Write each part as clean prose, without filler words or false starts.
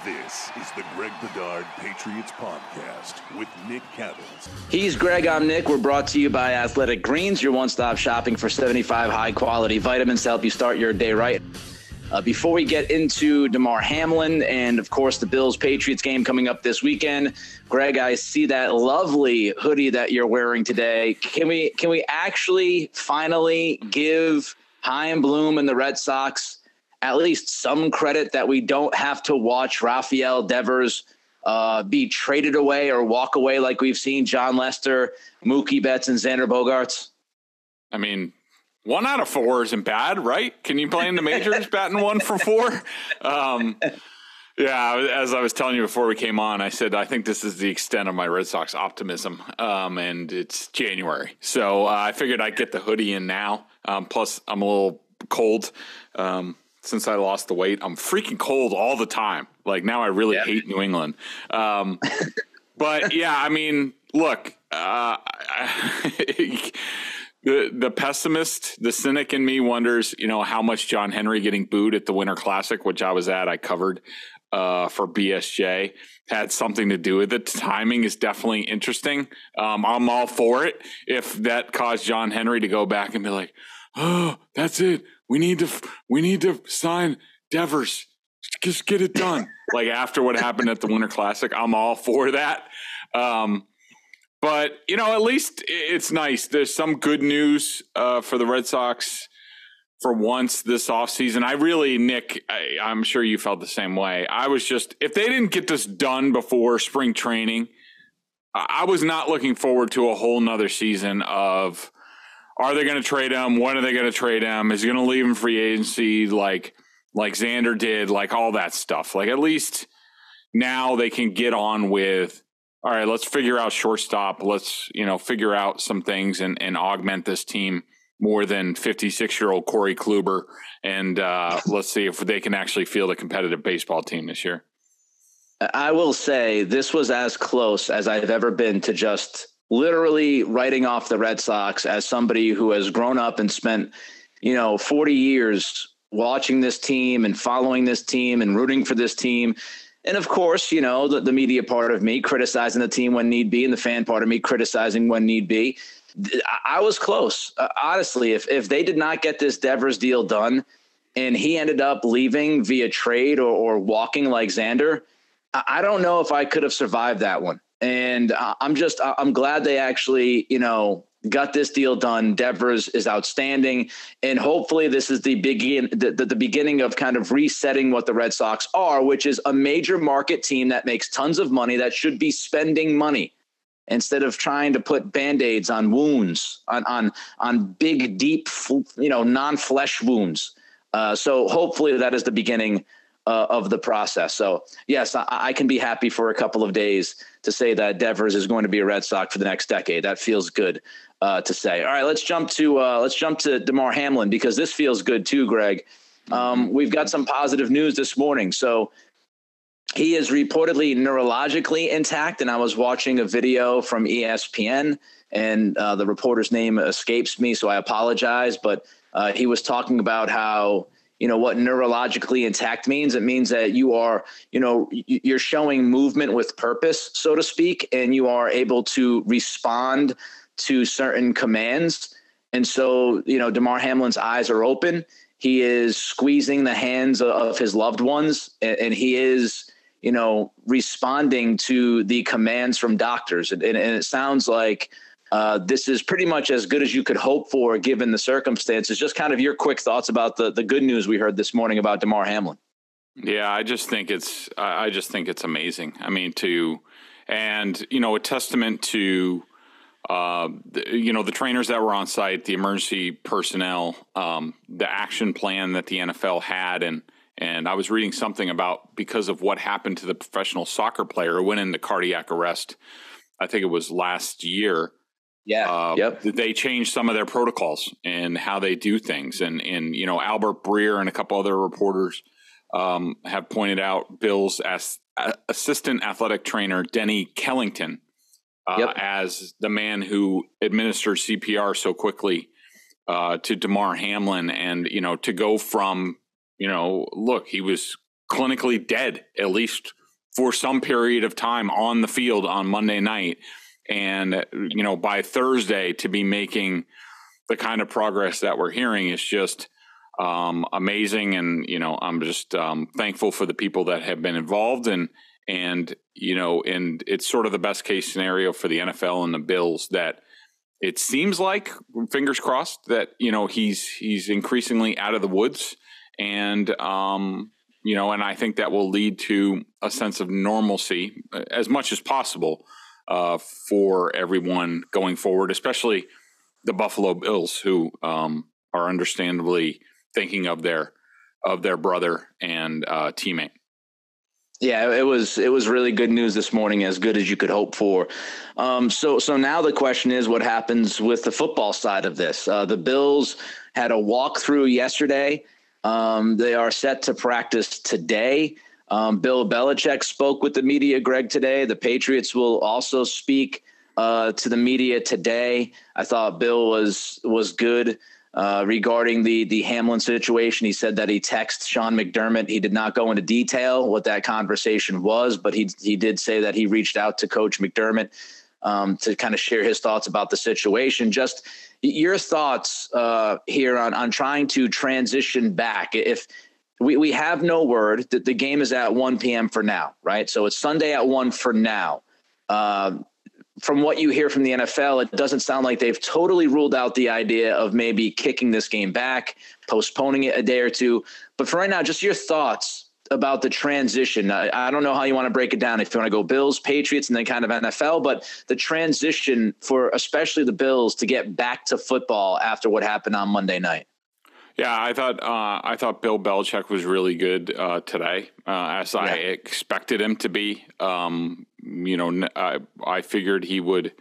This is the Greg Bedard Patriots Podcast with Nick Cattles. He's Greg, I'm Nick. We're brought to you by Athletic Greens, your one-stop shopping for 75 high-quality vitamins to help you start your day right. Before we get into Damar Hamlin and, of course, the Bills-Patriots game coming up this weekend, Greg, I see that lovely hoodie that you're wearing today. Can we actually finally give Chaim Bloom and the Red Sox at least some credit that we don't have to watch Rafael Devers be traded away or walk away like we've seen John Lester, Mookie Betts, and Xander Bogaerts? I mean, 1 out of 4 isn't bad, right? Can you play in the majors batting 1 for 4? Yeah, as I was telling you before we came on, I said I think this is the extent of my Red Sox optimism, and it's January. So I figured I'd get the hoodie in now. Plus, I'm a little cold. Since I lost the weight, I'm freaking cold all the time. Like now I really hate New England. But yeah, I mean, look, the pessimist, the cynic in me wonders, how much John Henry getting booed at the Winter Classic, which I was at, I covered for BSJ, had something to do with it. The timing is definitely interesting. I'm all for it. If that caused John Henry to go back and be like, oh, that's it. We need to sign Devers. Just get it done. Like after what happened at the Winter Classic, I'm all for that. But at least it's nice. There's some good news for the Red Sox for once this offseason. I really, Nick, I'm sure you felt the same way. I was just, if they didn't get this done before spring training, I was not looking forward to a whole nother season of, are they going to trade him? When are they going to trade him? Is he going to leave in free agency like Xander did, like all that stuff? Like at least now they can get on with, all right, let's figure out shortstop. Let's, figure out some things and augment this team more than 56-year-old Corey Kluber. And let's see if they can actually field a competitive baseball team this year. I will say this was as close as I've ever been to just literally writing off the Red Sox as somebody who has grown up and spent, 40 years watching this team and following this team and rooting for this team. And of course, the media part of me criticizing the team when need be and the fan part of me criticizing when need be. I was close. Honestly, if they did not get this Devers deal done and he ended up leaving via trade or walking like Xander, I don't know if I could have survived that one. And I'm glad they actually, got this deal done. Devers is outstanding. And hopefully this is the beginning of kind of resetting what the Red Sox are, which is a major market team that makes tons of money that should be spending money instead of trying to put Band-Aids on wounds, on big, deep, non-flesh wounds. So hopefully that is the beginning of the process. So yes, I can be happy for a couple of days to say that Devers is going to be a Red Sox for the next decade. That feels good to say. All right, let's jump to Damar Hamlin because this feels good too, Greg. We've got some positive news this morning. So he is reportedly neurologically intact, and I was watching a video from ESPN, and the reporter's name escapes me, so I apologize. But he was talking about how what neurologically intact means. It means that you are, you're showing movement with purpose, so to speak, and you are able to respond to certain commands. And so, Damar Hamlin's eyes are open. He is squeezing the hands of his loved ones, and he is, responding to the commands from doctors. And it sounds like this is pretty much as good as you could hope for given the circumstances. Just kind of your quick thoughts about the good news we heard this morning about Damar Hamlin. Yeah, I just think it's amazing. I mean, a testament to the trainers that were on site, the emergency personnel, the action plan that the NFL had, and I was reading something about because of what happened to the professional soccer player who went into cardiac arrest. I think it was last year. Yeah. They changed some of their protocols and how they do things. And Albert Breer and a couple other reporters have pointed out Bills as assistant athletic trainer Denny Kellington as the man who administered CPR so quickly to Damar Hamlin. And, to go from, look, he was clinically dead, at least for some period of time on the field on Monday night. And, by Thursday to be making the kind of progress that we're hearing is just amazing. And, I'm just thankful for the people that have been involved and it's sort of the best case scenario for the NFL and the Bills that it seems like, fingers crossed, that, he's increasingly out of the woods. And, and I think that will lead to a sense of normalcy as much as possible for everyone going forward, especially the Buffalo Bills, who are understandably thinking of their brother and teammate. Yeah, it was really good news this morning, as good as you could hope for. So now the question is, what happens with the football side of this? The Bills had a walkthrough yesterday. They are set to practice today. Bill Belichick spoke with the media, Greg, today. The Patriots will also speak to the media today. I thought Bill was good regarding the Hamlin situation. He said that he texted Sean McDermott. He did not go into detail what that conversation was, but he did say that he reached out to Coach McDermott to kind of share his thoughts about the situation. Just your thoughts here on trying to transition back. If we have no word that the game is at 1 p.m. for now, right? So it's Sunday at 1 for now. From what you hear from the NFL, it doesn't sound like they've totally ruled out the idea of maybe kicking this game back, postponing it a day or two. But for right now, just your thoughts about the transition. I don't know how you want to break it down, if you want to go Bills, Patriots, and then kind of NFL, but the transition for especially the Bills to get back to football after what happened on Monday night. Yeah, I thought Bill Belichick was really good today, as I expected him to be. I figured he would,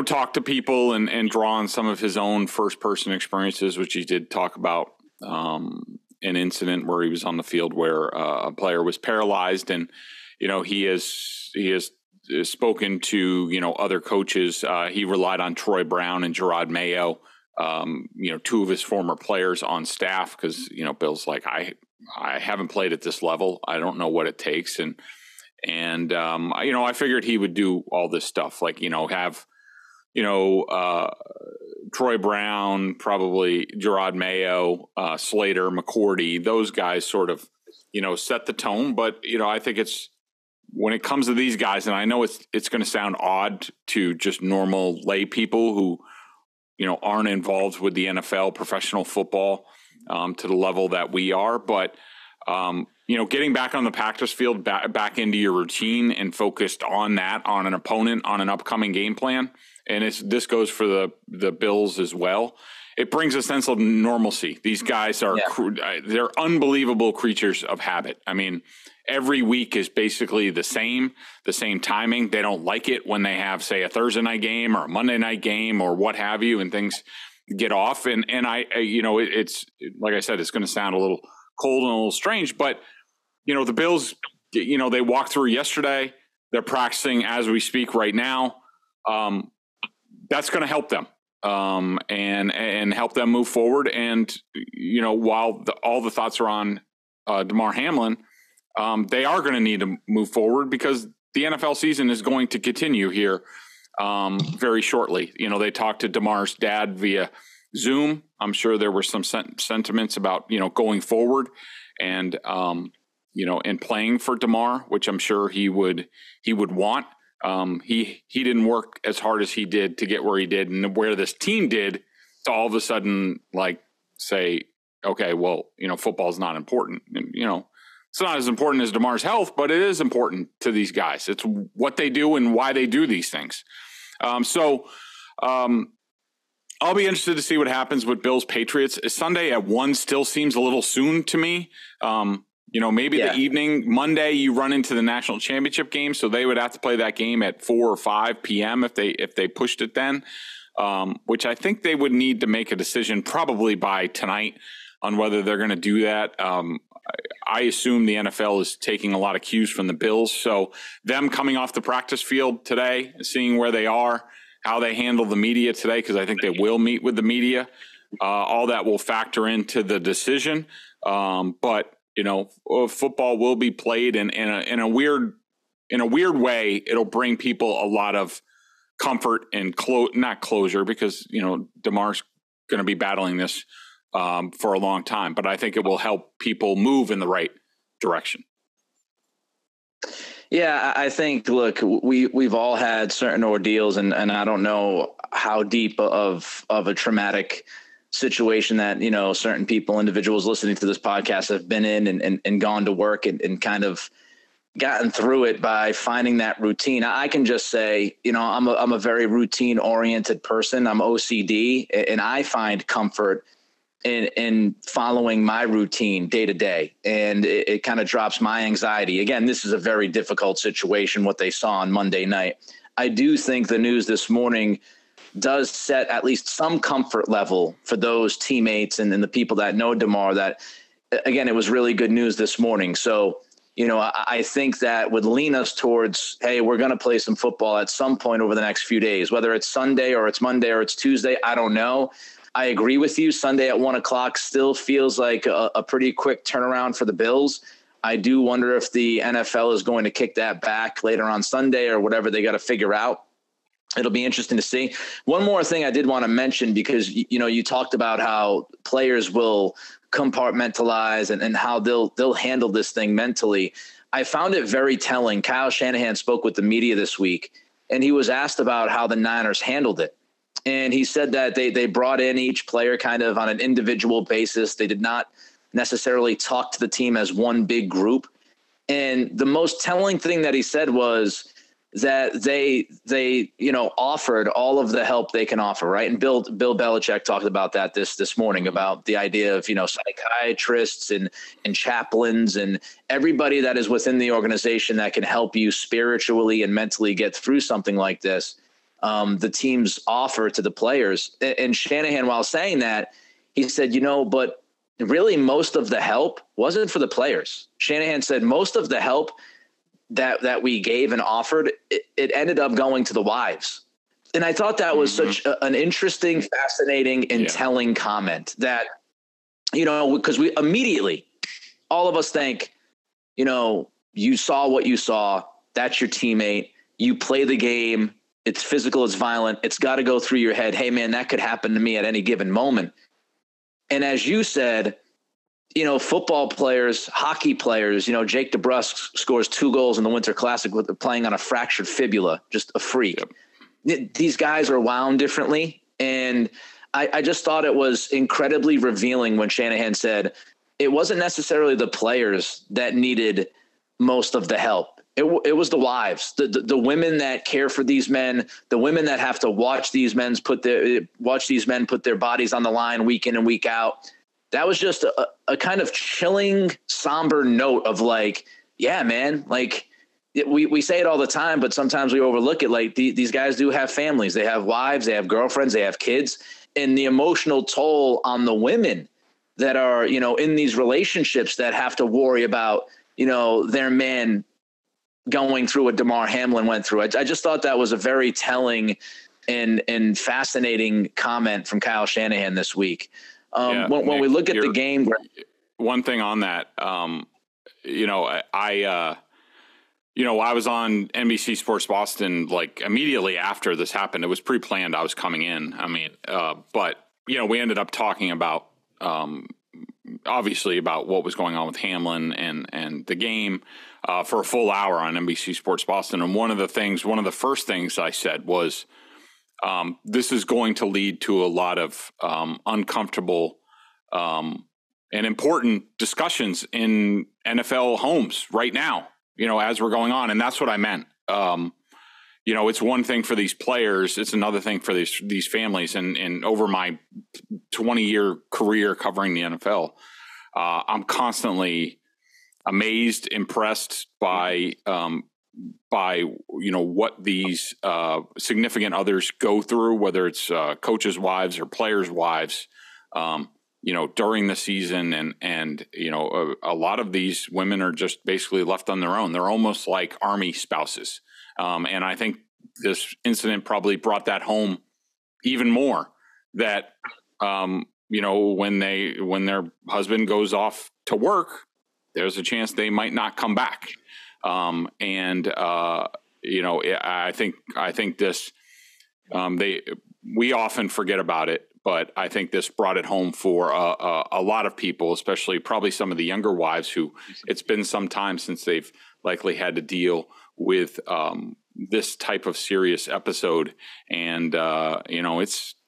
talk to people and draw on some of his own first-person experiences, which he did talk about an incident where he was on the field where a player was paralyzed, and he has spoken to other coaches. He relied on Troy Brown and Gerard Mayo. Two of his former players on staff, because, Bill's like, I haven't played at this level. I don't know what it takes. And I figured he would do all this stuff, like, have, Troy Brown, probably Gerard Mayo, Slater, McCourty, those guys sort of, set the tone. But, I think it's, when it comes to these guys, and I know it's going to sound odd to just normal lay people who, aren't involved with the NFL, professional football, to the level that we are. But, getting back on the practice field, back into your routine and focused on that, on an opponent, on an upcoming game plan. And this goes for the Bills as well. It brings a sense of normalcy. These guys they're unbelievable creatures of habit. I mean, every week is basically the same timing. They don't like it when they have, say, a Thursday night game or a Monday night game or what have you, and things get off. And it's like I said, it's going to sound a little cold and a little strange, but the Bills, they walked through yesterday. They're practicing as we speak right now. That's going to help them. And help them move forward. And, while all the thoughts are on Damar Hamlin, they are going to need to move forward because the NFL season is going to continue here very shortly. They talked to Damar's dad via Zoom. I'm sure there were some sentiments about, going forward and, and playing for Damar, which I'm sure he would want. He didn't work as hard as he did to get where he did and where this team did to all of a sudden, like, say, okay, well, football's not important. And, it's not as important as Damar's health, but it is important to these guys. It's what they do and why they do these things. So I'll be interested to see what happens with Bills Patriots. Sunday at 1 still seems a little soon to me. Maybe the evening, Monday, you run into the national championship game. So they would have to play that game at 4 or 5 p.m. if they pushed it then, which I think they would need to make a decision probably by tonight on whether they're going to do that. I assume the NFL is taking a lot of cues from the Bills. So them coming off the practice field today, seeing where they are, how they handle the media today, because I think they will meet with the media, all that will factor into the decision. But football will be played in a weird way. It'll bring people a lot of comfort and not closure, because Damar's going to be battling this for a long time, but I think it will help people move in the right direction. Yeah, I think, look, we've all had certain ordeals, and I don't know how deep of a traumatic situation that, certain people, individuals listening to this podcast have been in and gone to work and kind of gotten through it by finding that routine. I can just say, I'm a very routine oriented person. I'm OCD, and I find comfort in following my routine day to day. And it kind of drops my anxiety. Again, this is a very difficult situation, what they saw on Monday night. I do think the news this morning does set at least some comfort level for those teammates and the people that know Damar, that, again, it was really good news this morning. So, I think that would lean us towards, hey, we're going to play some football at some point over the next few days, whether it's Sunday or it's Monday or it's Tuesday. I don't know. I agree with you. Sunday at 1:00 still feels like a pretty quick turnaround for the Bills. I do wonder if the NFL is going to kick that back later on Sunday or whatever they got to figure out. It'll be interesting to see. One more thing I did want to mention, because, you talked about how players will compartmentalize and how they'll handle this thing mentally. I found it very telling. Kyle Shanahan spoke with the media this week, and he was asked about how the Niners handled it. And he said that they brought in each player kind of on an individual basis. They did not necessarily talk to the team as one big group. And the most telling thing that he said was that they offered all of the help they can offer, right? And Bill Belichick talked about that this morning, about the idea of, psychiatrists and chaplains and everybody that is within the organization that can help you spiritually and mentally get through something like this. The team's offer to the players. And Shanahan, while saying that, he said, but really most of the help wasn't for the players. Shanahan said most of the help that we gave and offered, it ended up going to the wives. And I thought that was such an interesting, fascinating, and telling comment that, because we immediately, all of us think, you saw what you saw. That's your teammate. You play the game. It's physical. It's violent. It's got to go through your head. Hey, man, that could happen to me at any given moment. And as you said, football players, hockey players, Jake DeBrusk scores 2 goals in the Winter Classic with playing on a fractured fibula, just a freak. Yep. These guys are wound differently. And I just thought it was incredibly revealing when Shanahan said it wasn't necessarily the players that needed most of the help. It was the wives, the women that care for these men, the women that have to watch these men put their bodies on the line week in and week out. That was just a kind of chilling, somber note of like, yeah, man, like we say it all the time, but sometimes we overlook it. Like these guys do have families. They have wives, they have girlfriends, they have kids, and the emotional toll on the women that are, in these relationships that have to worry about, their men going through what Damar Hamlin went through. I just thought that was a very telling and fascinating comment from Kyle Shanahan this week. When we look at the game, one thing on that, I was on NBC Sports Boston like immediately after this happened. It was pre-planned. I was coming in. But we ended up talking about obviously about what was going on with Hamlin and the game for a full hour on NBC Sports Boston. And one of the first things I said was, this is going to lead to a lot of uncomfortable and important discussions in NFL homes right now, as we're going on. And that's what I meant. It's one thing for these players. It's another thing for these families. And over my 20-year career covering the NFL, I'm constantly amazed, impressed by what these significant others go through, whether it's coaches' wives or players' wives, during the season. And a lot of these women are just basically left on their own. They're almost like Army spouses. And I think this incident probably brought that home even more, that, when their husband goes off to work, there's a chance they might not come back. I think this, we often forget about it, but I think this brought it home for a lot of people, especially probably some of the younger wives who it's been some time since they've likely had to deal with this type of serious episode. And,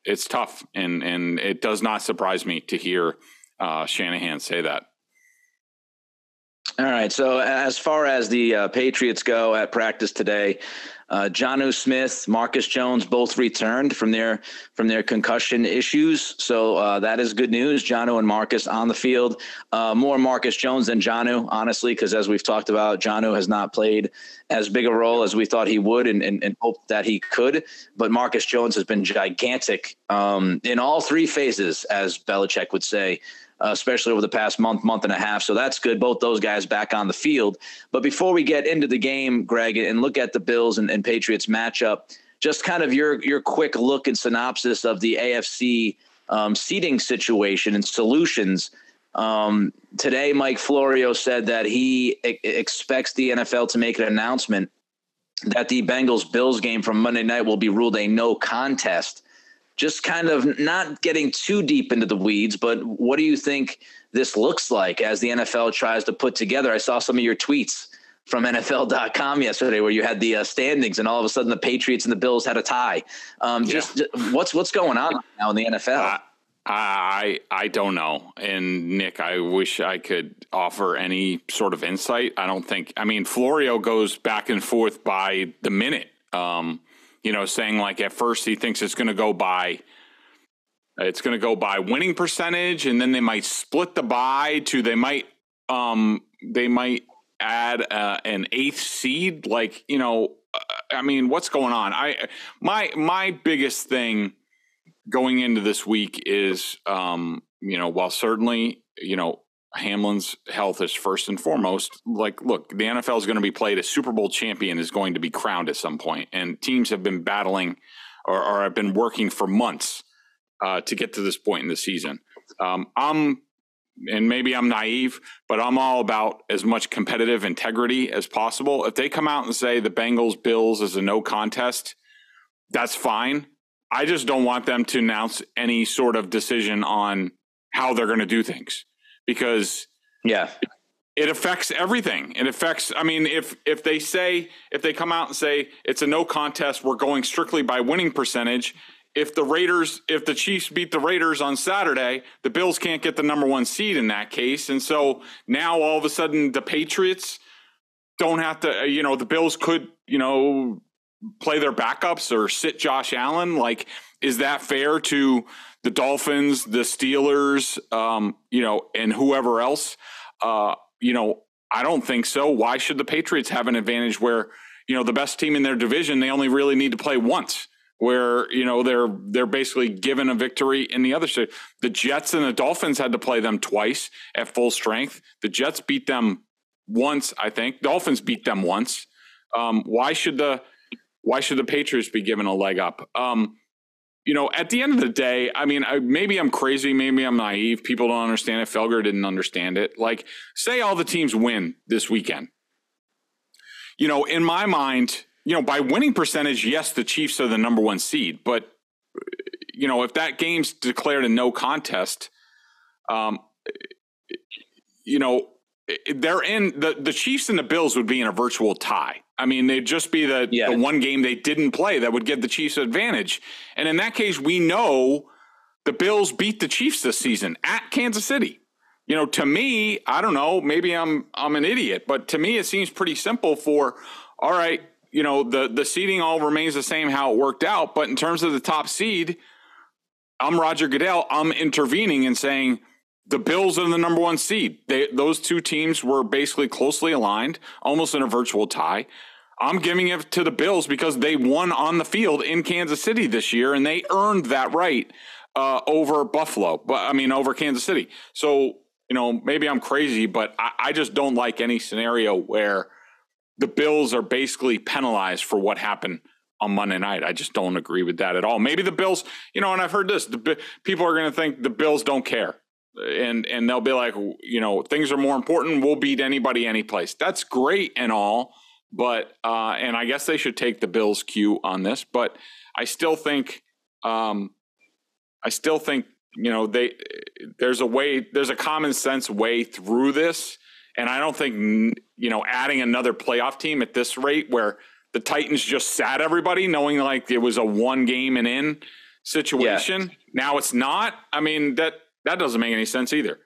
it's tough. And it does not surprise me to hear Shanahan say that. All right. So as far as the Patriots go at practice today, Jonnu Smith, Marcus Jones both returned from their concussion issues. So that is good news. Jonnu and Marcus on the field. More Marcus Jones than Jonnu, honestly, because as we've talked about, Jonnu has not played as big a role as we thought he would and hoped that he could. But Marcus Jones has been gigantic in all three phases, as Belichick would say, especially over the past month and a half. So that's good. Both those guys back on the field. But before we get into the game, Greg, and look at the Bills and Patriots matchup, just kind of your quick look and synopsis of the AFC seeding situation and solutions. Today, Mike Florio said that he expects the NFL to make an announcement that the Bengals-Bills game from Monday night will be ruled a no contest. Just kind of not getting too deep into the weeds, but what do you think this looks like as the NFL tries to put together? I saw some of your tweets from NFL.com yesterday where you had the standings and all of a sudden the Patriots and the Bills had a tie. Just what's going on now in the NFL? I don't know. And Nick, I wish I could offer any sort of insight. Florio goes back and forth by the minute. Saying like at first he thinks it's going to go by winning percentage, and then they might split the bye to they might add an eighth seed. What's going on? My biggest thing going into this week is while certainly Hamlin's health is first and foremost. Look, the NFL is going to be played. A Super Bowl champion is going to be crowned at some point, and teams have been battling or have been working for months to get to this point in the season. Maybe I'm naive, but I'm all about as much competitive integrity as possible. If they come out and say the Bengals-Bills is a no contest, that's fine. I just don't want them to announce any sort of decision on how they're going to do things. Because it affects everything. It affects, if they come out and say it's a no contest, we're going strictly by winning percentage. If the Chiefs beat the Raiders on Saturday, the Bills can't get the number one seed in that case. And so now all of a sudden the Patriots don't have to, the Bills could, play their backups or sit Josh Allen. Like, is that fair to the Dolphins, the Steelers, and whoever else? I don't think so. Why should the Patriots have an advantage where, the best team in their division, they only really need to play once, where, they're basically given a victory in the other side. The Jets and the Dolphins had to play them twice at full strength. The Jets beat them once, I think. Dolphins beat them once. Why should the Patriots be given a leg up? At the end of the day, maybe I'm crazy, maybe I'm naive. People don't understand it. Felger didn't understand it. Like, say all the teams win this weekend. In my mind, by winning percentage, yes, the Chiefs are the number one seed. But, if that game's declared a no contest, they're in the Chiefs and the Bills would be in a virtual tie. They'd just be the one game they didn't play that would give the Chiefs advantage. And in that case, we know the Bills beat the Chiefs this season at Kansas City. To me, I don't know, maybe I'm an idiot, but to me, it seems pretty simple all right, the seeding all remains the same how it worked out. But in terms of the top seed, I'm Roger Goodell. I'm intervening and saying, the Bills are the number one seed. Those two teams were basically closely aligned, almost in a virtual tie. I'm giving it to the Bills because they won on the field in Kansas City this year, and they earned that right over Buffalo, over Kansas City. So, maybe I'm crazy, but I just don't like any scenario where the Bills are basically penalized for what happened on Monday night. I just don't agree with that at all. Maybe the Bills, and I've heard this, people are going to think the Bills don't care. and they'll be like, things are more important. We'll beat anybody, any place. That's great and all, but and I guess they should take the Bills' cue on this. But I still think, there's a common sense way through this, and I don't think adding another playoff team at this rate, where the Titans just sat everybody, knowing like it was a 1 game and in situation. Yeah. Now it's not. I mean, that doesn't make any sense either.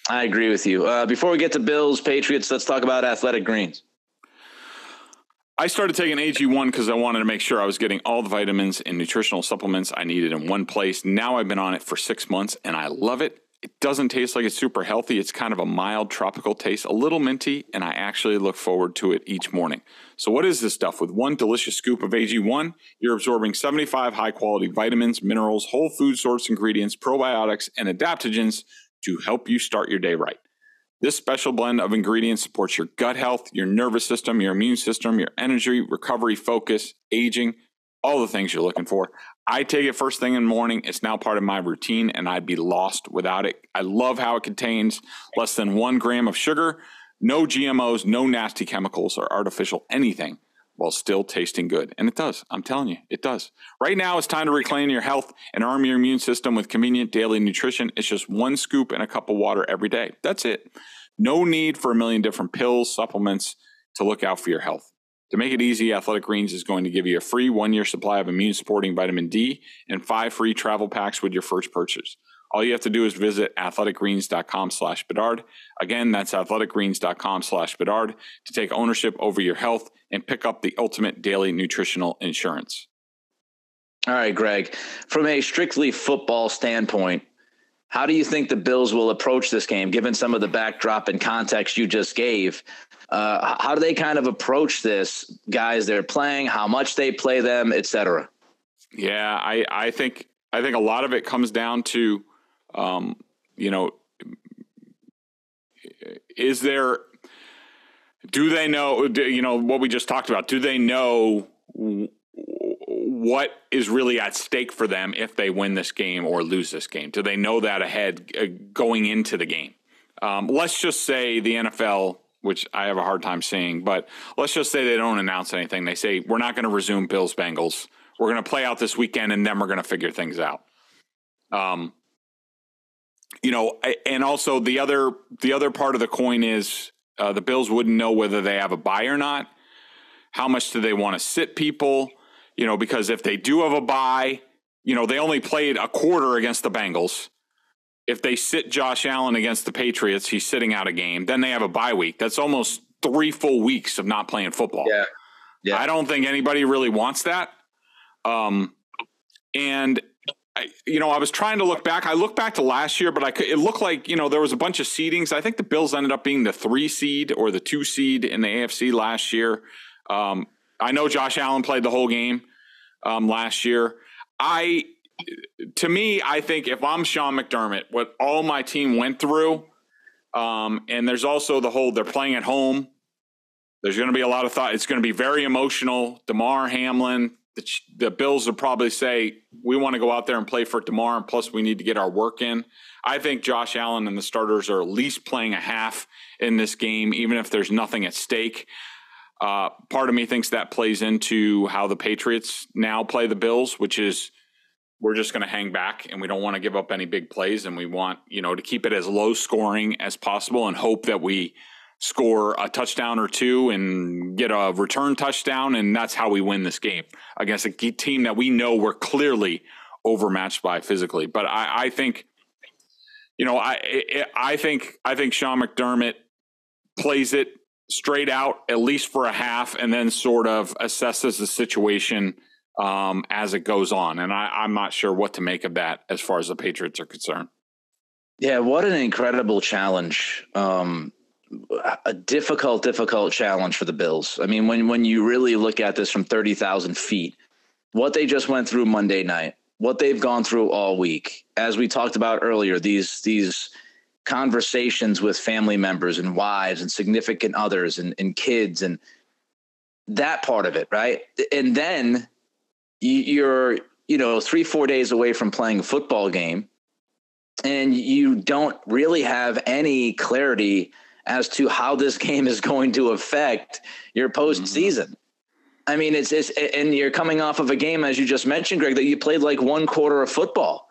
I agree with you. Before we get to Bills, Patriots, let's talk about Athletic Greens. I started taking AG1 because I wanted to make sure I was getting all the vitamins and nutritional supplements I needed in one place. Now I've been on it for 6 months, and I love it. It doesn't taste like it's super healthy. It's kind of a mild tropical taste, a little minty, and I actually look forward to it each morning. So what is this stuff? With one delicious scoop of AG1, you're absorbing 75 high-quality vitamins, minerals, whole food source ingredients, probiotics, and adaptogens to help you start your day right. This special blend of ingredients supports your gut health, your nervous system, your immune system, your energy, recovery, focus, aging, all the things you're looking for. I take it first thing in the morning. It's now part of my routine, and I'd be lost without it. I love how it contains less than 1 gram of sugar, no GMOs, no nasty chemicals or artificial anything, while still tasting good. And it does. I'm telling you, it does. Right now, it's time to reclaim your health and arm your immune system with convenient daily nutrition. It's just 1 scoop and a cup of water every day. That's it. No need for a million different pills, supplements to look out for your health. To make it easy, Athletic Greens is going to give you a free 1-year supply of immune-supporting vitamin D and 5 free travel packs with your first purchase. All you have to do is visit athleticgreens.com/Bedard. Again, that's athleticgreens.com/Bedard to take ownership over your health and pick up the ultimate daily nutritional insurance. All right, Greg, from a strictly football standpoint, how do you think the Bills will approach this game, given some of the backdrop and context you just gave? How do they kind of approach this, guys they're playing, how much they play them, et cetera? Yeah, I think a lot of it comes down to, do they know, what we just talked about? Do they know what is really at stake for them if they win this game or lose this game? Do they know that ahead going into the game? Let's just say the NFL, which I have a hard time seeing, but let's just say they don't announce anything. They say, we're not going to resume Bills-Bengals. We're going to play out this weekend, and then we're going to figure things out. And also the other part of the coin is the Bills wouldn't know whether they have a bye or not. How much do they want to sit people? Because if they do have a bye, they only played a quarter against the Bengals. If they sit Josh Allen against the Patriots, he's sitting out a game. Then they have a bye week. That's almost 3 full weeks of not playing football. Yeah. I don't think anybody really wants that. And I was trying to look back. I looked back to last year, but it looked like, there was a bunch of seedings. I think the Bills ended up being the 3 seed or the 2 seed in the AFC last year. I know Josh Allen played the whole game last year. To me, I think if I'm Sean McDermott, what all my team went through, and there's also they're playing at home. There's going to be a lot of thought. It's going to be very emotional. Damar Hamlin, the Bills will probably say, we want to go out there and play for Damar, and plus we need to get our work in. I think Josh Allen and the starters are at least playing a half in this game, even if there's nothing at stake. Part of me thinks that plays into how the Patriots now play the Bills, which is, we're just going to hang back and we don't want to give up any big plays. And we want, to keep it as low scoring as possible and hope that we score a touchdown or 2 and get a return touchdown. And that's how we win this game against a team that we know we're clearly overmatched by physically. But I think, I think Sean McDermott plays it straight out, at least for a half, and then sort of assesses the situation as it goes on. And I'm not sure what to make of that as far as the Patriots are concerned. Yeah, what an incredible challenge. A difficult challenge for the Bills. I mean, when you really look at this from 30,000 feet, what they just went through Monday night, what they've gone through all week, as we talked about earlier, these conversations with family members and wives and significant others and kids and that part of it, right? And then you're 3-4 days away from playing a football game, and you don't really have any clarity as to how this game is going to affect your postseason. I mean, it's and you're coming off of a game, as you just mentioned, Greg, that you played like one quarter of football.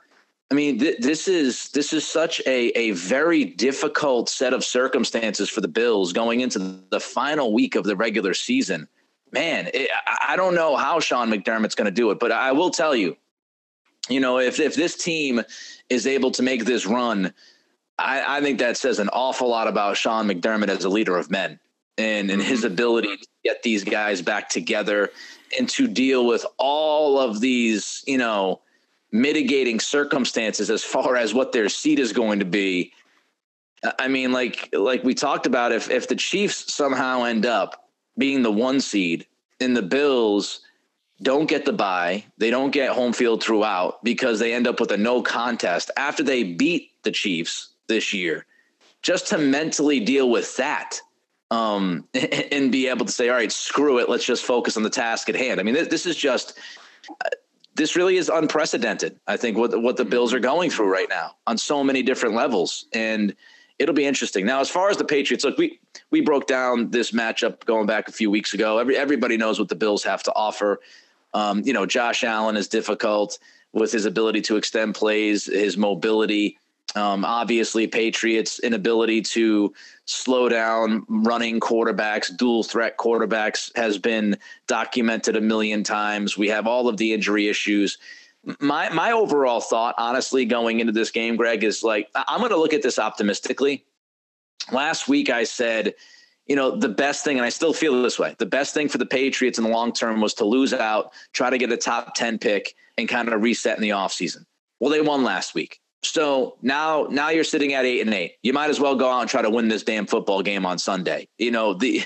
I mean, this is such a very difficult set of circumstances for the Bills going into the final week of the regular season. Man, I don't know how Sean McDermott's going to do it, but I will tell you, if this team is able to make this run, I think that says an awful lot about Sean McDermott as a leader of men and his ability to get these guys back together and to deal with all of these, mitigating circumstances as far as what their seed is going to be. I mean, like we talked about, if the Chiefs somehow end up being the 1 seed and the Bills don't get the bye, they don't get home field throughout because they end up with a no contest after they beat the Chiefs this year, just to mentally deal with that and be able to say, all right, screw it, let's just focus on the task at hand. I mean, this really is unprecedented, I think, what the Bills are going through right now on so many different levels. And it'll be interesting. Now, as far as the Patriots, look, we broke down this matchup going back a few weeks ago. Everybody knows what the Bills have to offer. Josh Allen is difficult with his ability to extend plays, his mobility. Obviously, Patriots' inability to slow down running quarterbacks, dual threat quarterbacks has been documented a million times. We have all of the injury issues. My overall thought, honestly, going into this game, Greg, is like, I'm going to look at this optimistically. Last week I said, the best thing, and I still feel this way, the best thing for the Patriots in the long term was to lose out, try to get a top 10 pick and kind of reset in the offseason. Well, they won last week. So now you're sitting at 8-8. You might as well go out and try to win this damn football game on Sunday. The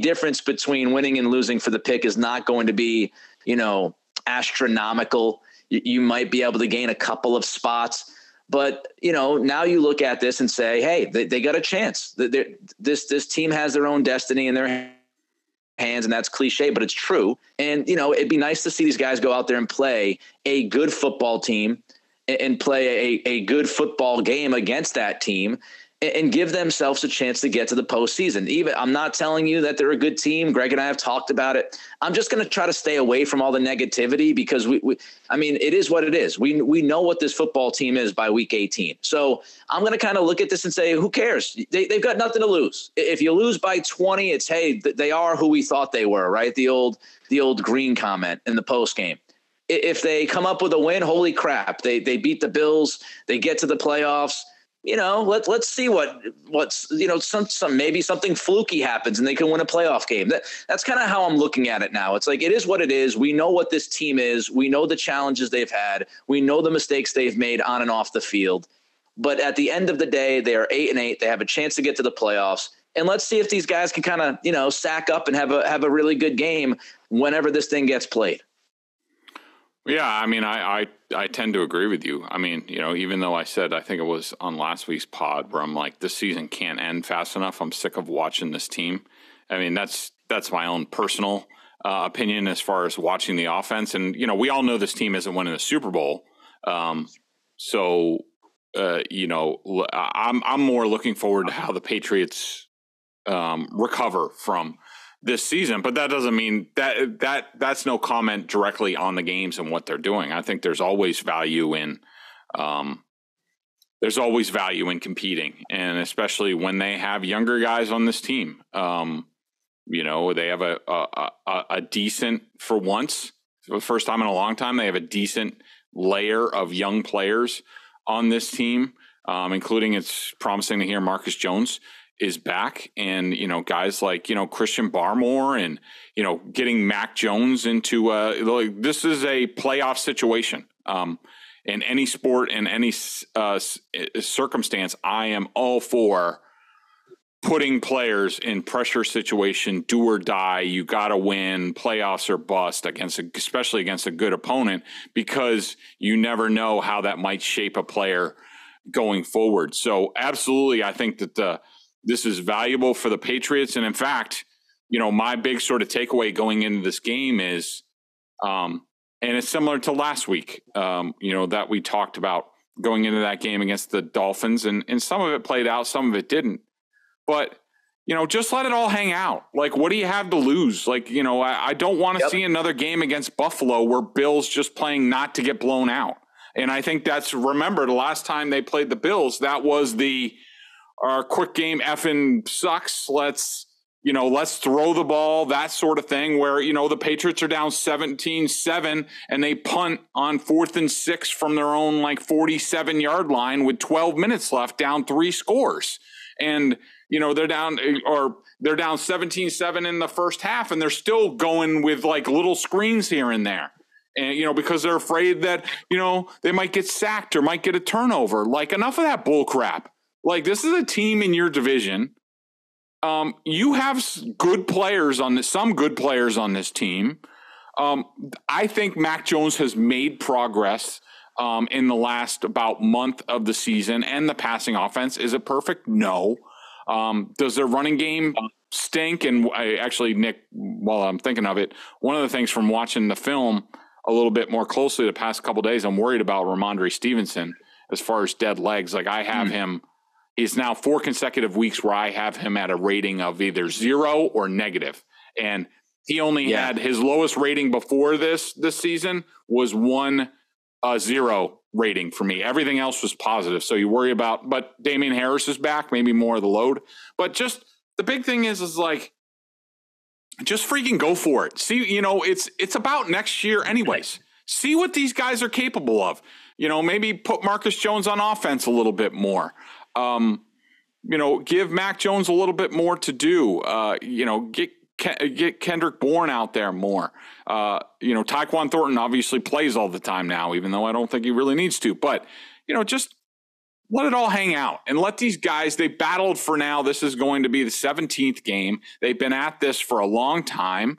difference between winning and losing for the pick is not going to be, astronomical. You might be able to gain a couple of spots, but now you look at this and say, hey, they got a chance. This team has their own destiny in their hands, and that's cliche, but it's true. And it'd be nice to see these guys go out there and play a good football team and play a good football game against that team and give themselves a chance to get to the postseason. I'm not telling you that they're a good team. Greg and I have talked about it. I'm just going to try to stay away from all the negativity because it is what it is. We know what this football team is by week 18. So I'm going to kind of look at this and say, who cares? They've got nothing to lose. If you lose by 20, it's, hey, they are who we thought they were, right? The old Green comment in the post game. If they come up with a win, holy crap, they beat the Bills, they get to the playoffs. Let's see what's maybe something fluky happens and they can win a playoff game. That's kind of how I'm looking at it now. It's like, it is what it is. We know what this team is. We know the challenges they've had. We know the mistakes they've made on and off the field. But at the end of the day, they are 8-8. They have a chance to get to the playoffs. And let's see if these guys can kind of, sack up and have a really good game whenever this thing gets played. Yeah, I mean, I tend to agree with you. I mean, even though I said, I think it was on last week's pod where I'm like, this season can't end fast enough. I'm sick of watching this team. I mean, that's my own personal opinion as far as watching the offense. And, we all know this team isn't winning the Super Bowl. I'm more looking forward to how the Patriots recover from this season, but that doesn't mean that's no comment directly on the games and what they're doing. I think there's always value in competing, and especially when they have younger guys on this team. They have a decent, for once, for the first time in a long time, they have a decent layer of young players on this team, including, it's promising to hear Marcus Jones is back, and guys like Christian Barmore, and getting Mac Jones into this is a playoff situation. In any sport, in any circumstance, I am all for putting players in pressure situation, do or die. You got to win, playoffs or bust, especially against a good opponent, because you never know how that might shape a player going forward. So absolutely, I think that this is valuable for the Patriots. And in fact, my big sort of takeaway going into this game is, and it's similar to last week, that we talked about going into that game against the Dolphins, and some of it played out, some of it didn't. But, just let it all hang out. Like, what do you have to lose? Like, I don't want to see another game against Buffalo where Bills just playing not to get blown out. And I think remember the last time they played the Bills, that was our quick game effing sucks. Let's throw the ball, that sort of thing, where, the Patriots are down 17-7 and they punt on 4th and 6 from their own 47-yard line with 12 minutes left, down 3 scores. And, they're down 17-7 in the first half, and they're still going with little screens here and there. And, because they're afraid that, they might get sacked or might get a turnover. Enough of that bull crap. This is a team in your division. You have some good players on this team. I think Mac Jones has made progress in the last about month of the season, and the passing offense. Is it perfect? No. Does their running game stink? And Nick, while I'm thinking of it, one of the things from watching the film a little bit more closely the past couple of days, I'm worried about Ramondre Stevenson as far as dead legs. I have him. He's now 4 consecutive weeks where I have him at a rating of either 0 or negative. And he only had his lowest rating before this season was 1-0 rating for me. Everything else was positive. So you worry about, but Damian Harris is back, maybe more of the load. But just the big thing is just freaking go for it. See, it's about next year anyways. See what these guys are capable of. Maybe put Marcus Jones on offense a little bit more. Give Mac Jones a little bit more to do. Get Kendrick Bourne out there more. Tyquan Thornton obviously plays all the time now, even though I don't think he really needs to. But, just let it all hang out and let these guys, they battled for now. This is going to be the 17th game. They've been at this for a long time.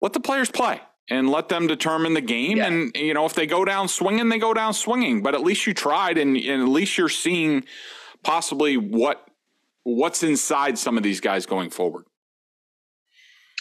Let the players play and let them determine the game. Yeah. And, if they go down swinging, they go down swinging. But at least you tried, and at least you're seeing possibly what's inside some of these guys going forward.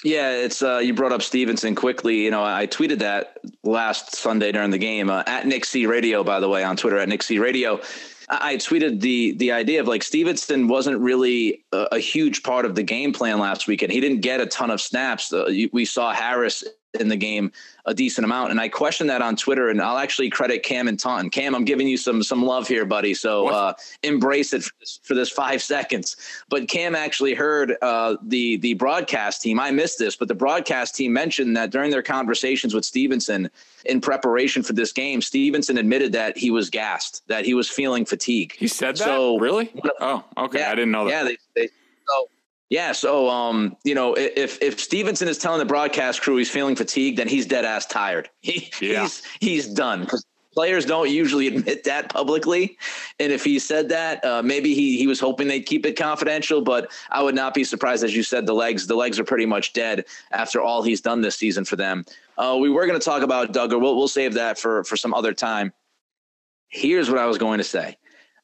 Yeah, it's you brought up Stevenson quickly. I tweeted that last Sunday during the game at Nick C Radio, by the way, on Twitter at Nick C Radio. I tweeted the idea of Stevenson wasn't really a huge part of the game plan last weekend. He didn't get a ton of snaps. We saw Harris in the game a decent amount, and I questioned that on Twitter, and I'll actually credit Cam and Taunton. Cam, I'm giving you some love here, buddy. So embrace it for this 5 seconds. But Cam actually heard the broadcast team. I missed this, but the broadcast team mentioned that during their conversations with Stevenson in preparation for this game, Stevenson admitted that he was gassed, that he was feeling fatigue. He said that? So, really? Oh, okay. Yeah, I didn't know that. Yeah, so if Stevenson is telling the broadcast crew he's feeling fatigued, then he's dead ass tired. He's done, because players don't usually admit that publicly. And if he said that, maybe he was hoping they'd keep it confidential. But I would not be surprised, as you said, the legs are pretty much dead after all he's done this season for them. We were going to talk about Duggar. We'll save that for some other time. Here's what I was going to say.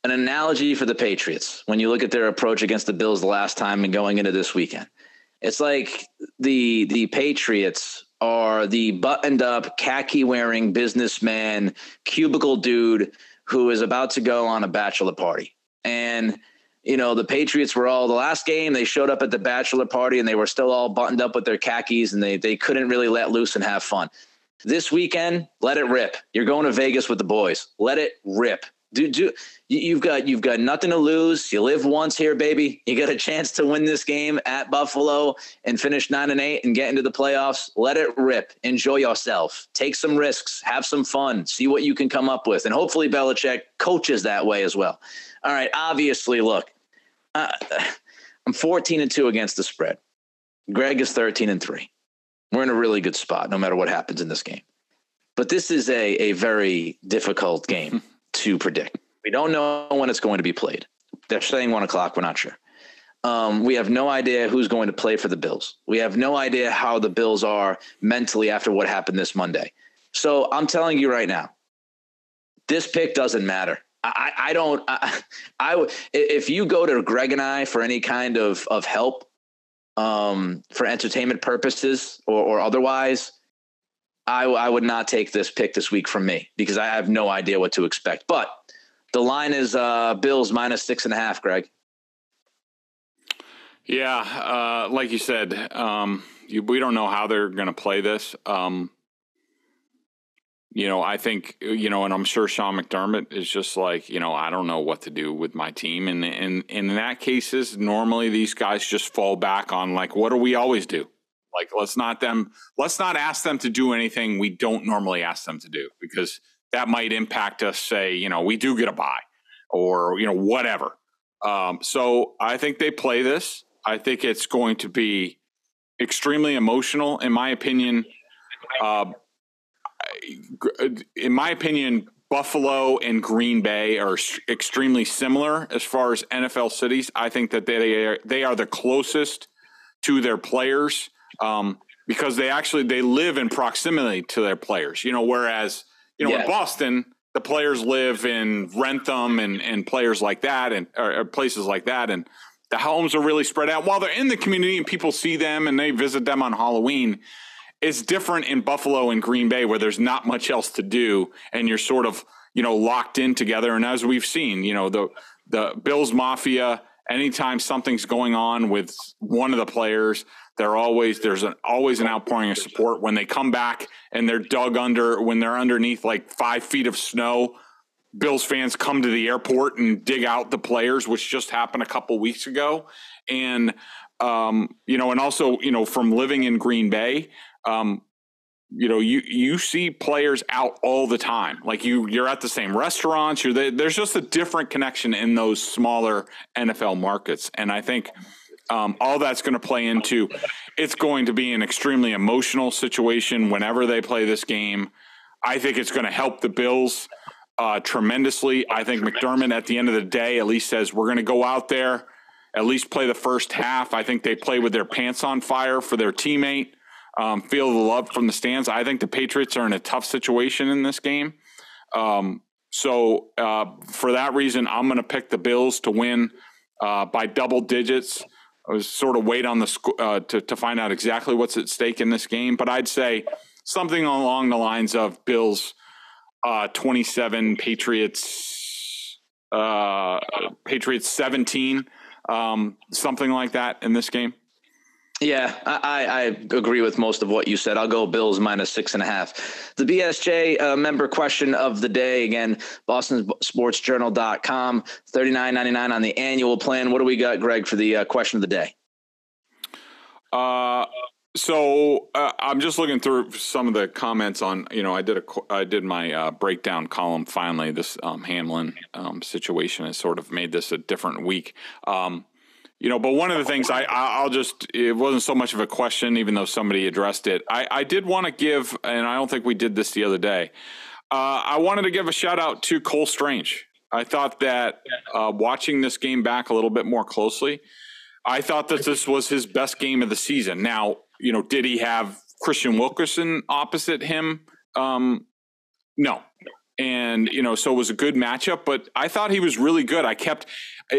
An analogy for the Patriots when you look at their approach against the Bills the last time and going into this weekend. It's like the Patriots are the buttoned up, khaki wearing businessman, cubicle dude who is about to go on a bachelor party. And, the Patriots were all the last game. They showed up at the bachelor party and they were still all buttoned up with their khakis, and they couldn't really let loose and have fun. This weekend, let it rip. You're going to Vegas with the boys. Let it rip. You've got nothing to lose. You live once here, baby. You got a chance to win this game at Buffalo and finish 9-8 and get into the playoffs. Let it rip. Enjoy yourself. Take some risks. Have some fun. See what you can come up with. And hopefully Belichick coaches that way as well. All right. Obviously, look, I'm 14-2 against the spread. Greg is 13-3. We're in a really good spot no matter what happens in this game. But this is a very difficult game to predict. We don't know when it's going to be played. They're saying 1:00. We're not sure. We have no idea who's going to play for the Bills. We have no idea how the Bills are mentally after what happened this Monday. So I'm telling you right now, this pick doesn't matter. If you go to Greg and I for any kind of help for entertainment purposes or otherwise, I would not take this pick this week from me because I have no idea what to expect. But the line is Bills -6.5, Greg. Yeah, like you said, we don't know how they're going to play this. I think, and I'm sure Sean McDermott is just like, I don't know what to do with my team. And in that cases, normally these guys just fall back on like, what do we always do? Like, let's not ask them to do anything we don't normally ask them to do, because that might impact us. Say, we do get a bye or, whatever. So I think they play this. I think it's going to be extremely emotional, in my opinion. Buffalo and Green Bay are extremely similar as far as NFL cities. I think that they are the closest to their players because they live in proximity to their players. Whereas in Boston, the players live in Rentham and players like that or places like that, and the homes are really spread out. While they're in the community and people see them and they visit them on Halloween, it's different in Buffalo and Green Bay where there's not much else to do and you're sort of, locked in together. And as we've seen, the Bills Mafia, anytime something's going on with one of the players, there's always an outpouring of support. When they come back and they're when they're underneath like 5 feet of snow, Bills fans come to the airport and dig out the players, which just happened a couple weeks ago. And, and also, from living in Green Bay, you see players out all the time. Like you're at the same restaurants. There's just a different connection in those smaller NFL markets. And I think all that's going to play into it's going to be an extremely emotional situation whenever they play this game. I think it's going to help the Bills tremendously. I think McDermott at the end of the day at least says we're going to go out there, at least play the first half. I think they play with their pants on fire for their teammate. Feel the love from the stands. I think the Patriots are in a tough situation in this game. So for that reason, I'm going to pick the Bills to win by double digits. I was sort of wait on the to find out exactly what's at stake in this game, but I'd say something along the lines of Bills 27, Patriots 17, something like that in this game. Yeah, I agree with most of what you said. I'll go Bills -6.5. The BSJ member question of the day, again, bostonsportsjournal.com, $39.99 on the annual plan. What do we got, Greg, for the question of the day? So I'm just looking through some of the comments on, I did my breakdown column finally. This Hamlin situation has sort of made this a different week. But one of the things it wasn't so much of a question, even though somebody addressed it. I did want to give, and I don't think we did this the other day. I wanted to give a shout out to Cole Strange. I thought that watching this game back a little bit more closely, I thought that this was his best game of the season. Now, did he have Christian Wilkerson opposite him? No. And, so it was a good matchup, but I thought he was really good.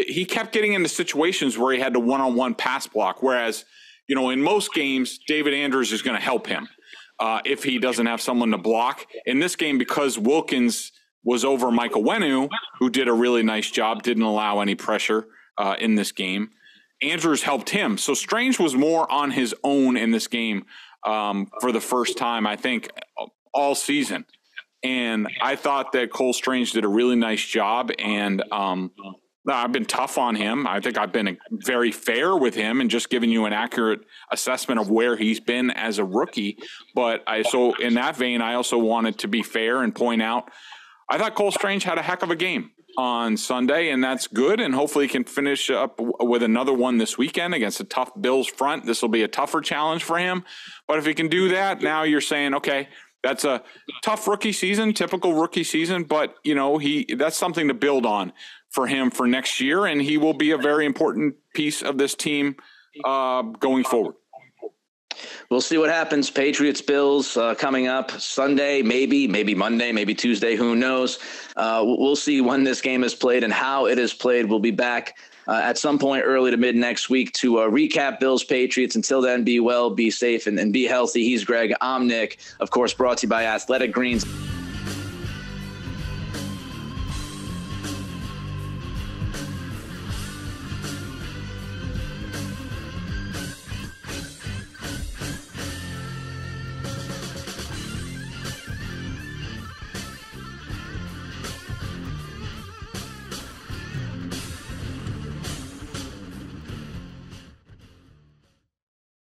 He kept getting into situations where he had to one-on-one pass block. Whereas, in most games, David Andrews is going to help him if he doesn't have someone to block. In this game, because Wilkins was over Michael Wenu, who did a really nice job, didn't allow any pressure in this game, Andrews helped him. So Strange was more on his own in this game for the first time, I think, all season. And I thought that Cole Strange did a really nice job, and I've been tough on him. I think I've been very fair with him and just giving you an accurate assessment of where he's been as a rookie. But in that vein, I also wanted to be fair and point out I thought Cole Strange had a heck of a game on Sunday, and that's good. And hopefully he can finish up with another one this weekend against a tough Bills front. This will be a tougher challenge for him. But if he can do that, now you're saying, okay, that's a tough rookie season, typical rookie season, but that's something to build on for him for next year, and he will be a very important piece of this team going forward. We'll see what happens. Patriots, Bills coming up Sunday, maybe Monday, maybe Tuesday, who knows? We'll see when this game is played and how it is played. We'll be back at some point early to mid next week to recap Bills Patriots. Until then, be well, be safe, and be healthy. He's Greg. I'm Nick. Of course, brought to you by Athletic Greens.